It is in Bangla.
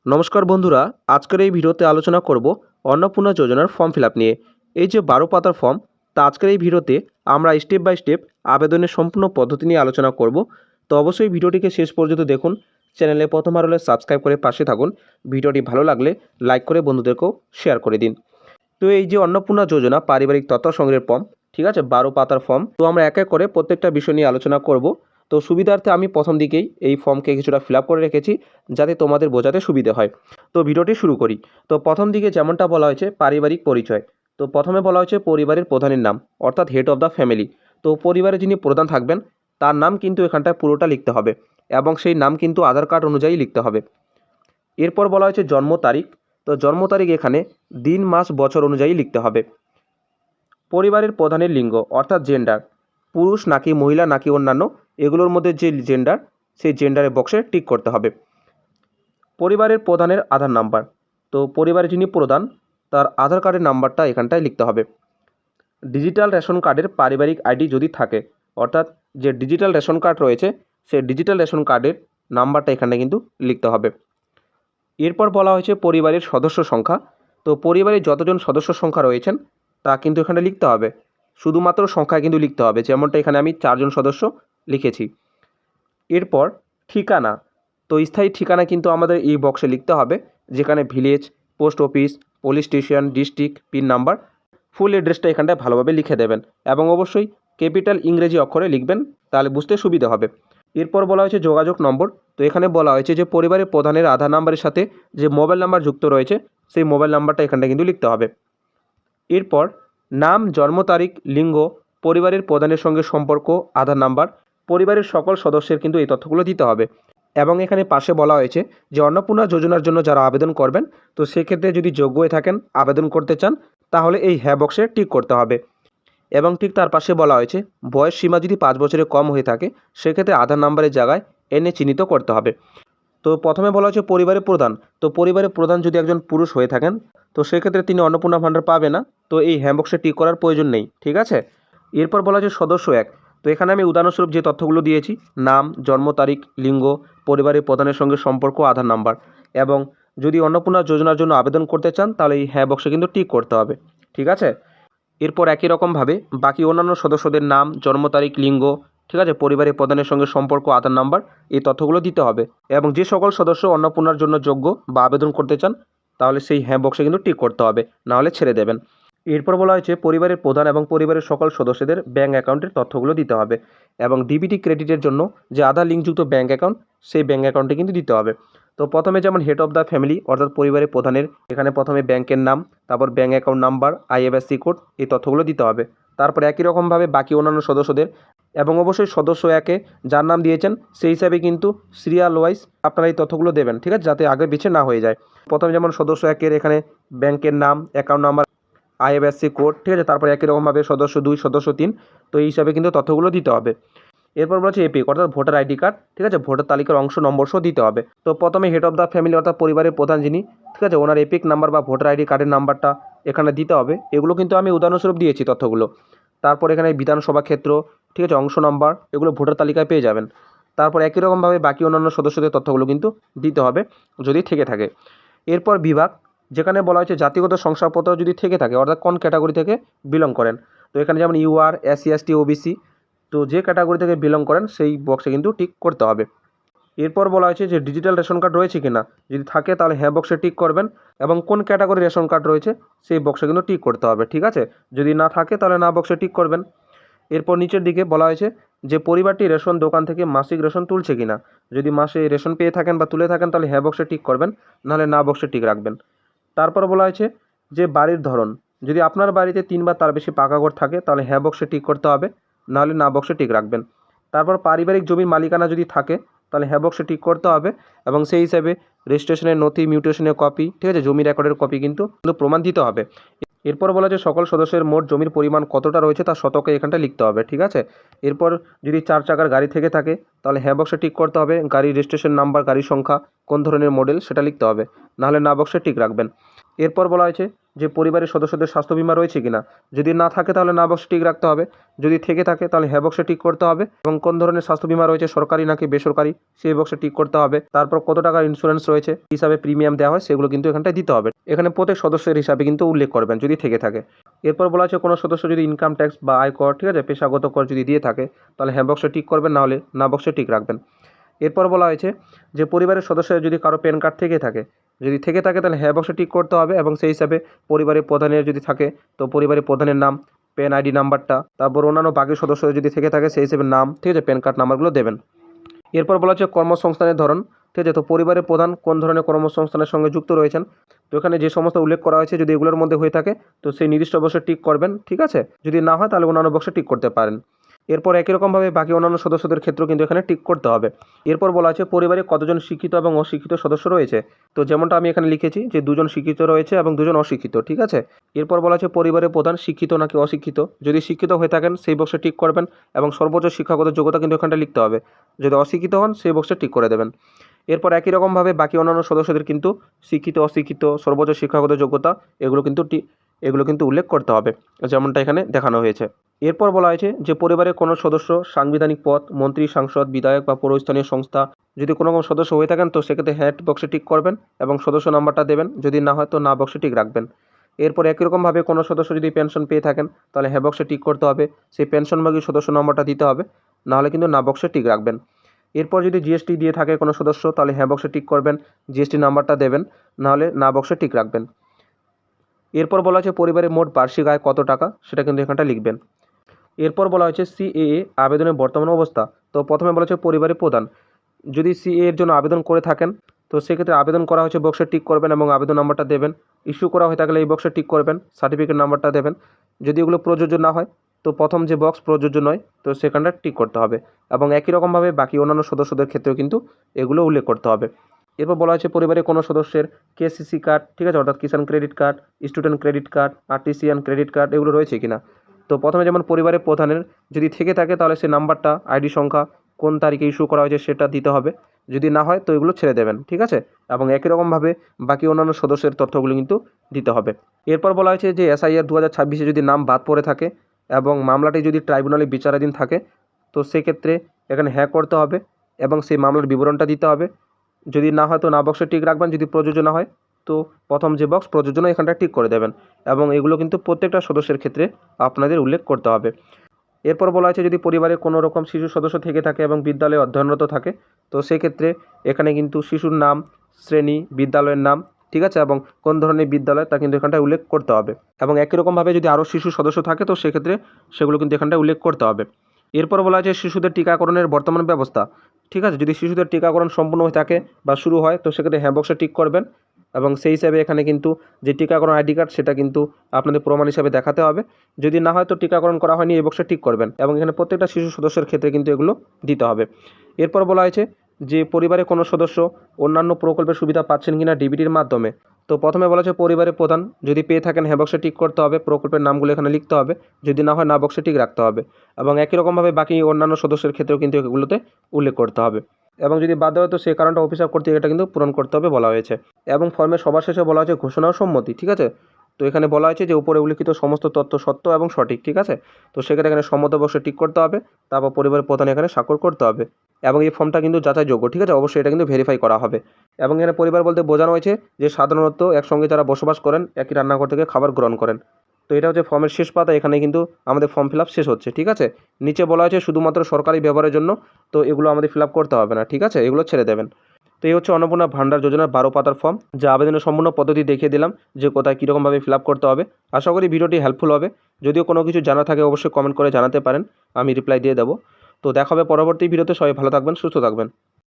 নমস্কার বন্ধুরা, আজকের এই ভিডিওতে আলোচনা করব অন্নপূর্ণা যোজনার ফর্ম ফিল আপ নিয়ে। এই যে 12 পাতার ফর্ম, তা আজকের এই ভিডিওতে আমরা স্টেপ বাই স্টেপ আবেদনের সম্পূর্ণ পদ্ধতি নিয়ে আলোচনা করব। তো অবশ্যই ভিডিওটিকে শেষ পর্যন্ত দেখুন। চ্যানেলে প্রথমবার হলে সাবস্ক্রাইব করে পাশে থাকুন। ভিডিওটি ভালো লাগলে লাইক করে বন্ধুদেরকেও শেয়ার করে দিন। তো এই যে অন্নপূর্ণা যোজনা পারিবারিক তথ্য সংগ্রহের ফর্ম, ঠিক আছে, 12 পাতার ফর্ম। তো আমরা এক এক করে প্রত্যেকটা বিষয় নিয়ে আলোচনা করব। তো সুবিধার্থে আমি প্রথম দিকেই এই ফর্মকে কিছুটা ফিল আপ করে রেখেছি, যাতে তোমাদের বোঝাতে সুবিধে হয়। তো ভিডিওটি শুরু করি। তো প্রথম দিকে যেমনটা বলা হয়েছে পারিবারিক পরিচয়। তো প্রথমে বলা হয়েছে পরিবারের প্রধানের নাম, অর্থাৎ হেড অফ দ্য ফ্যামিলি। তো পরিবারে যিনি প্রধান থাকবেন তার নাম কিন্তু এখানটায় পুরোটা লিখতে হবে, এবং সেই নাম কিন্তু আধার কার্ড অনুযায়ী লিখতে হবে। এরপর বলা হয়েছে জন্ম তারিখ। তো জন্ম তারিখ এখানে দিন মাস বছর অনুযায়ী লিখতে হবে। পরিবারের প্রধানের লিঙ্গ অর্থাৎ জেন্ডার, পুরুষ নাকি মহিলা নাকি অন্যান্য, এগুলোর মধ্যে যে জেন্ডার সেই জেন্ডারের বক্সে টিক করতে হবে। পরিবারের প্রধানের আধার নাম্বার। তো পরিবারে যিনি প্রধান তার আধার কার্ডের নাম্বারটা এখানটায় লিখতে হবে। ডিজিটাল রেশন কার্ডের পারিবারিক আইডি যদি থাকে, অর্থাৎ যে ডিজিটাল রেশন কার্ড রয়েছে সেই ডিজিটাল রেশন কার্ডের নাম্বারটা এখানে কিন্তু লিখতে হবে। এরপর বলা হয়েছে পরিবারের সদস্য সংখ্যা। তো পরিবারে যতজন সদস্য সংখ্যা রয়েছেন তা কিন্তু এখানে লিখতে হবে, শুধুমাত্র সংখ্যা কিন্তু লিখতে হবে, যেমনটা এখানে আমি 4 জন সদস্য লিখেছি। এরপর ঠিকানা। তো স্থায়ী ঠিকানা কিন্তু আমাদের এই বক্সে লিখতে হবে, যেখানে village, post office, police station, district, pin number, full অ্যাড্রেসটা এখানটায় ভালোভাবে লিখে দেবেন, এবং অবশ্যই ক্যাপিটাল ইংরেজি অক্ষরে লিখবেন, তাহলে বুঝতে সুবিধা হবে। এরপর বলা হয়েছে যোগাযোগ নম্বর। তো এখানে বলা হয়েছে যে পরিবারের প্রধানের আধার নাম্বারের সাথে যে মোবাইল নাম্বার যুক্ত রয়েছে সেই মোবাইল নাম্বারটা এখানটা কিন্তু লিখতে হবে। এরপর নাম, জন্ম তারিখ, লিঙ্গ, পরিবারের প্রধানের সঙ্গে সম্পর্ক, আধার নাম্বার, পরিবারের সকল সদস্যের কিন্তু এই তথ্যগুলো দিতে হবে। এবং এখানে পাশে বলা হয়েছে যে অন্নপূর্ণা যোজনার জন্য যারা আবেদন করবেন, তো সেক্ষেত্রে যদি যোগ্য হয়ে থাকেন, আবেদন করতে চান, তাহলে এই হ্যাঁ বক্সে টিক করতে হবে। এবং ঠিক তার পাশে বলা হয়েছে বয়স সীমা যদি 5 বছরের কম হয়ে থাকে, সেক্ষেত্রে আধার নাম্বারের জায়গায় এনে চিহ্নিত করতে হবে। তো প্রথমে বলা হচ্ছে পরিবারের প্রধান। তো পরিবারের প্রধান যদি একজন পুরুষ হয়ে থাকেন, তো সেক্ষেত্রে তিনি অন্নপূর্ণা ভাণ্ডার পাবে না। তো এই হ্যাঁ বক্সে টিক করার প্রয়োজন নেই, ঠিক আছে। এরপর বলা হচ্ছে সদস্য এক। তো এখানে আমি উদাহরণস্বরূপ যে তথ্যগুলো দিয়েছি, নাম, জন্ম তারিখ, লিঙ্গ, পরিবারের প্রধানের সঙ্গে সম্পর্ক, আধার নাম্বার, এবং যদি অন্নপূর্ণা যোজনার জন্য আবেদন করতে চান, তাহলে এই হ্যাঁ বক্সে কিন্তু টিক করতে হবে, ঠিক আছে। এরপর একই রকমভাবে বাকি অন্যান্য সদস্যদের নাম, জন্ম তারিখ, লিঙ্গ, ঠিক আছে, পরিবারের প্রধানের সঙ্গে সম্পর্ক, আধার নাম্বার, এই তথ্যগুলো দিতে হবে। এবং যে সকল সদস্য অন্নপূর্ণার জন্য যোগ্য বা আবেদন করতে চান, তাহলে সেই হ্যাঁ বক্সে কিন্তু টিক করতে হবে, নাহলে ছেড়ে দেবেন। এরপর বলা হয়েছে পরিবারের প্রধান এবং পরিবারের সকল সদস্যদের ব্যাঙ্ক অ্যাকাউন্টের তথ্যগুলো দিতে হবে, এবং ডিবিটি ক্রেডিটের জন্য যে আধার লিঙ্কযুক্ত ব্যাঙ্ক অ্যাকাউন্ট, সেই ব্যাঙ্ক অ্যাকাউন্টে কিন্তু দিতে হবে। তো প্রথমে যেমন হেড অফ দ্য ফ্যামিলি অর্থাৎ পরিবারের প্রধানের, এখানে প্রথমে ব্যাংকের নাম, তারপর bank account number, IFSC code, এই তথ্যগুলো দিতে হবে। তারপর একই রকমভাবে বাকি অন্যান্য সদস্যদের, এবং অবশ্যই সদস্য একে যার নাম দিয়েছেন সেই হিসাবে কিন্তু সিরিয়াল ওয়াইজ আপনারা এই তথ্যগুলো দেবেন, ঠিক আছে, যাতে আগে পিছিয়ে না হয়ে যায়। প্রথমে যেমন সদস্য একের এখানে ব্যাংকের নাম, অ্যাকাউন্ট নাম্বার, আইএফএসসি কোড, ঠিক আছে, তারপর একই রকমভাবে সদস্য 2, সদস্য 3, তো এই হিসাবে কিন্তু তথ্যগুলো দিতে হবে। এরপর বলা হচ্ছে এপিক অর্থাৎ ভোটার আইডি কার্ড, ঠিক আছে, ভোটার তালিকার অংশ নম্বর সহ দিতে হবে। তো প্রথমে হেড অফ দ্য ফ্যামিলি অর্থাৎ পরিবারের প্রধান যিনি, ঠিক আছে, ওনার এপিক নাম্বার বা ভোটার আইডি কার্ডের নাম্বারটা এখানে দিতে হবে। এগুলো কিন্তু আমি উদাহরণস্বরূপ দিয়েছি তথ্যগুলো। তারপর এখানে বিধানসভা ক্ষেত্র, ঠিক আছে, অংশ নাম্বার, এগুলো ভোটার তালিকায় পেয়ে যাবেন। তারপর একই রকমভাবে বাকি অন্যান্য সদস্যদের তথ্যগুলো কিন্তু দিতে হবে যদি থেকে থাকে। এরপর বিভাগ, যেখানে বলা হয়েছে জাতিগত শংসাপত্র যদি থেকে থাকে, অর্থাৎ কোন ক্যাটাগরি থেকে বিলং করেন। তো এখানে যেমন ইউআর, এসসি, এসটি, ওবিসি, তো যে ক্যাটাগরি থেকে বিলং করেন সেই বক্সে কিন্তু টিক করতে হবে। এরপর বলা হয়েছে যে ডিজিটাল রেশন কার্ড রয়েছে কিনা, যদি থাকে তাহলে হ্যাঁ বক্সে টিক করবেন, এবং কোন ক্যাটাগরি রেশন কার্ড রয়েছে সেই বক্সে কিন্তু টিক করতে হবে, ঠিক আছে। যদি না থাকে তাহলে না বক্সে টিক করবেন। এরপর নিচের দিকে বলা হয়েছে যে পরিবারটি রেশন দোকান থেকে মাসিক রেশন তুলছে কিনা। যদি মাসে রেশন পেয়ে থাকেন বা তুলে থাকেন তাহলে হ্যাঁ বক্সে টিক করবেন, নাহলে না বক্সে টিক রাখবেন। তারপর বলা হয়েছে যে বাড়ির ধরন, যদি আপনার বাড়িতে 3 বা তার বেশি পাকা ঘর থাকে তাহলে হ্যাঁ বক্সে টিক করতে হবে, নাহলে না বক্সে টিক রাখবেন। তারপর পারিবারিক জমির মালিকানা যদি থাকে তাহলে হ্যাঁ বক্সে টিক করতে হবে, এবং সেই হিসাবে রেজিস্ট্রেশনের নথি, মিউটেশনের কপি, ঠিক আছে, জমি রেকর্ডের কপি কিন্তু প্রমাণ দিতে হবে। এরপর বলা যে সকল সদস্যের মোট জমির পরিমাণ কতটা রয়েছে তা শতকে এখানটা লিখতে হবে, ঠিক আছে। এরপর যদি 4 চাকার গাড়ি থেকে থাকে তাহলে হ্যাঁ বক্সে টিক করতে হবে, গাড়ির রেজিস্ট্রেশন নাম্বার, গাড়ির সংখ্যা, কোন ধরনের মডেল সেটা লিখতে হবে, নাহলে না বক্সে টিক রাখবেন। এরপর বলা হয়েছে যে পরিবারের সদস্যদের স্বাস্থ্য বিমা রয়েছে কিনা। যদি না থাকে তাহলে না বক্সে টিক রাখতে হবে, যদি থেকে থাকে তাহলে হ্যাঁ বক্সে টিক করতে হবে, এবং কোন ধরনের স্বাস্থ্য বিমা রয়েছে, সরকারি নাকি বেসরকারি, সেই বক্সে টিক করতে হবে। তারপর কত টাকার ইন্স্যুরেন্স রয়েছে, হিসাবে প্রিমিয়াম দেওয়া হয়, সেগুলো কিন্তু এখানটায় দিতে হবে। এখানে প্রত্যেক সদস্যের হিসাবে কিন্তু উল্লেখ করবেন যদি থেকে থাকে। এরপর বলা আছে কোনো সদস্য যদি ইনকাম ট্যাক্স বা আয়কর, ঠিক আছে, পেশাগত কর যদি দিয়ে থাকে তাহলে হ্যাঁ বক্সে টিক করবেন, না হলে না বক্সে টিক রাখবেন। এরপর বলা হয়েছে যে পরিবারের সদস্যের যদি কারো প্যান কার্ড থেকে থাকে, যদি থেকে থাকে তাহলে হ্যাঁ বক্সে টিক করতে হবে, এবং সেই হিসাবে পরিবারের প্রধানের যদি থাকে তো পরিবারের প্রধানের নাম, প্যান আইডি নাম্বারটা, তারপর অন্যান্য বাকি সদস্যদের যদি থেকে থাকে সেই হিসেবে নাম, ঠিক আছে, প্যান কার্ড নাম্বারগুলো দেবেন। এরপর বলা হচ্ছে কর্মসংস্থানের ধরন, ঠিক আছে, তো পরিবারের প্রধান কোন ধরনের কর্মসংস্থানের সঙ্গে যুক্ত রয়েছেন, তো এখানে যে সমস্ত উল্লেখ করা হয়েছে যদি এগুলোর মধ্যে হয়ে থাকে তো সেই নির্দিষ্ট বক্সে টিক করবেন, ঠিক আছে, যদি না হয় তাহলে অন্যান্য বক্সে টিক করতে পারেন। এরপর একই রকমভাবে বাকি অন্যান্য সদস্যদের ক্ষেত্রেও কিন্তু এখানে টিক করতে হবে। এরপর বলা আছে পরিবারে কতজন শিক্ষিত এবং অশিক্ষিত সদস্য রয়েছে, তো যেমনটা আমি এখানে লিখেছি যে 2জন শিক্ষিত রয়েছে এবং 2জন অশিক্ষিত, ঠিক আছে। এরপর বলা আছে পরিবারের প্রধান শিক্ষিত নাকি অশিক্ষিত, যদি শিক্ষিত হয়ে থাকেন সেই বক্সে টিক করবেন, এবং সর্বোচ্চ শিক্ষাগত যোগ্যতা কিন্তু এখানটা লিখতে হবে। যদি অশিক্ষিত হন সেই বক্সে টিক করে দেবেন। এরপর একই রকমভাবে বাকি অন্যান্য সদস্যদের কিন্তু শিক্ষিত, অশিক্ষিত, সর্বোচ্চ শিক্ষাগত যোগ্যতা এগুলো কিন্তু উল্লেখ করতে হবে, যেমনটা এখানে দেখানো হয়েছে। এরপর বলা হয়েছে যে পরিবারের কোনো সদস্য সাংবিধানিক পদ, মন্ত্রী, সাংসদ, বিধায়ক বা পৌরস্থানীয় সংস্থা যদি কোনো সদস্য হয়ে থাকেন তো সেক্ষেত্রে হ্যাঁ বক্সে টিক করবেন এবং সদস্য নাম্বারটা দেবেন, যদি না হয় তো না বক্সে টিক রাখবেন। এরপর একই রকমভাবে কোনো সদস্য যদি পেনশন পেয়ে থাকেন তাহলে হ্যাঁ বক্সে টিক করতে হবে, সেই পেনশনভোগী সদস্য নাম্বারটা দিতে হবে, নাহলে কিন্তু না বক্সে টিক রাখবেন। এরপর যদি জিএসটি দিয়ে থাকে কোনো সদস্য তাহলে হ্যাঁ বক্সে টিক করবেন, জিএসটি নাম্বারটা দেবেন, নাহলে না বক্সে টিক রাখবেন। এরপর বলা হয়েছে পরিবারের মোট বার্ষিক আয় কত টাকা, সেটা কিন্তু এখানটা লিখবেন। এরপর বলা হয়েছে সিএএ আবেদনের বর্তমান অবস্থা, তো প্রথমে বলা হয়েছে পরিবারের প্রধান যদি সিএ এর জন্য আবেদন করে থাকেন তো সেক্ষেত্রে আবেদন করা হয়েছে বক্সে টিক করবেন এবং আবেদন নাম্বারটা দেবেন। ইস্যু করা হয়ে থাকলে এই বক্সে টিক করবেন, সার্টিফিকেট নাম্বারটা দেবেন। যদি এগুলো প্রযোজ্য না হয় তো প্রথম যে বক্স প্রযোজ্য নয় তো সেখানটা টিক করতে হবে, এবং একই রকমভাবে বাকি অন্যান্য সদস্যদের ক্ষেত্রেও কিন্তু এগুলো উল্লেখ করতে হবে। এরপর বলা হয়েছে পরিবারের কোনো সদস্যের কেসিসি কার্ড, ঠিক আছে, অর্থাৎ Kisan credit card, student credit card, artisan credit card এগুলো রয়েছে কিনা। তো প্রথমে যেমন পরিবারের প্রধানের যদি থেকে থাকে তাহলে সেই নাম্বারটা, আইডি সংখ্যা, কোন তারিখে ইস্যু করা হয়েছে সেটা দিতে হবে, যদি না হয় তো এগুলো ছেড়ে দেবেন, ঠিক আছে, এবং একই রকমভাবে বাকি অন্যান্য সদস্যের তথ্যগুলো কিন্তু দিতে হবে। এরপর বলা হয়েছে যে এসআইআর 2026-এ যদি নাম বাদ পড়ে থাকে এবং মামলাটি যদি ট্রাইব্যুনালে বিচারাধীন থাকে তো সেক্ষেত্রে এখানে হ্যাঁ করতে হবে এবং সেই মামলার বিবরণটা দিতে হবে, যদি না হয় তো না বক্সে টিক রাখবেন, যদি প্রযোজ্য না হয় তো প্রথম যে বক্স প্রযোজ্য নয় এখানটা টিক করে দেবেন, এবং এগুলো কিন্তু প্রত্যেকটা সদস্যের ক্ষেত্রে আপনাদের উল্লেখ করতে হবে। এরপর বলা হয়েছে যদি পরিবারে কোনো রকম শিশু সদস্য থেকে থাকে এবং বিদ্যালয়ে অধ্যয়নরত থাকে তো সেক্ষেত্রে এখানে কিন্তু শিশুর নাম, শ্রেণী, বিদ্যালয়ের নাম, ঠিক আছে, এবং কোন ধরনের বিদ্যালয় তা কিন্তু এখানটায় উল্লেখ করতে হবে, এবং একই রকমভাবে যদি আরও শিশু সদস্য থাকে তো সেক্ষেত্রে সেগুলো কিন্তু এখানটায় উল্লেখ করতে হবে। এরপর বলা হয়েছে শিশুদের টিকাকরণের বর্তমান ব্যবস্থা, ঠিক আছে, যদি শিশুদের টিকাকরণ সম্পূর্ণ হয়ে থাকে বা শুরু হয় তো সেক্ষেত্রে হ্যাঁ বক্সে টিক করবেন, এবং সেই হিসাবে এখানে কিন্তু যে টিকাকরণ আইডি কার্ড সেটা কিন্তু আপনাদের প্রমাণ হিসাবে দেখাতে হবে, যদি না হয় তো টিকাকরণ করা হয়নি এই বক্সে টিক করবেন, এবং এখানে প্রত্যেকটা শিশু সদস্যের ক্ষেত্রে কিন্তু এগুলো দিতে হবে। এরপর বলা হয়েছে যে পরিবারের কোনো সদস্য অন্যান্য প্রকল্পের সুবিধা পাচ্ছেন কিনা ডিবিটির মাধ্যমে, তো প্রথমে বলা হচ্ছে পরিবারের প্রধান যদি পেয়ে থাকেন হ্যাঁ বক্সে টিক করতে হবে, প্রকল্পের নামগুলো এখানে লিখতে হবে, যদি না হয় না বক্সে টিক রাখতে হবে, এবং একই রকমভাবে বাকি অন্যান্য সদস্যের ক্ষেত্রেও কিন্তু এগুলোতে উল্লেখ করতে হবে, এবং যদি বাদ দেওয়া হয় তো সেই কারণটা অফিসার কর্তৃক এটা কিন্তু পূরণ করতে হবে বলা হয়েছে। এবং ফর্মের সবার শেষে বলা হয়েছে ঘোষণা ও সম্মতি, ঠিক আছে, তো এখানে বলা হয়েছে যে উপরে উল্লিখিত সমস্ত তথ্য সত্য এবং সঠিক, ঠিক আছে, তো সেক্ষেত্রে এখানে সম্মত বক্সে টিক করতে হবে, তারপর পরিবারের প্রধান এখানে স্বাক্ষর করতে হবে, এবং এই ফর্মটা কিন্তু যাচাইযোগ্য, ঠিক আছে, অবশ্যই এটা কিন্তু ভেরিফাই করা হবে। এবং এখানে পরিবার বলতে বোঝানো হয়েছে যে সাধারণত একসঙ্গে যারা বসবাস করেন একই রান্নাঘর থেকে খাবার গ্রহণ করেন। তো এটা হচ্ছে ফর্মের শেষ পাতা, এখানে কিন্তু আমাদের ফর্ম ফিল আপ শেষ হচ্ছে, ঠিক আছে। নিচে বলা হয়েছে শুধুমাত্র সরকারি ব্যবহারের জন্য, তো এগুলো আমাদের ফিল আপ করতে হবে না, ঠিক আছে, এগুলো ছেড়ে দেবেন। তো এই হচ্ছে অন্নপূর্ণা ভান্ডার যোজনার 12 পাতার ফর্ম, যা আবেদনের সম্পূর্ণ পদ্ধতি দেখিয়ে দিলাম যে কোথায় কীরকমভাবে ফিল আপ করতে হবে। আশা করি ভিডিওটি হেল্পফুল হবে, যদিও কোনো কিছু জানা থাকে অবশ্যই কমেন্ট করে জানাতে পারেন, আমি রিপ্লাই দিয়ে দেবো। তো দেখা হবে পরবর্তী ভিডিওতে, সবাই ভালো থাকবেন, সুস্থ থাকবেন।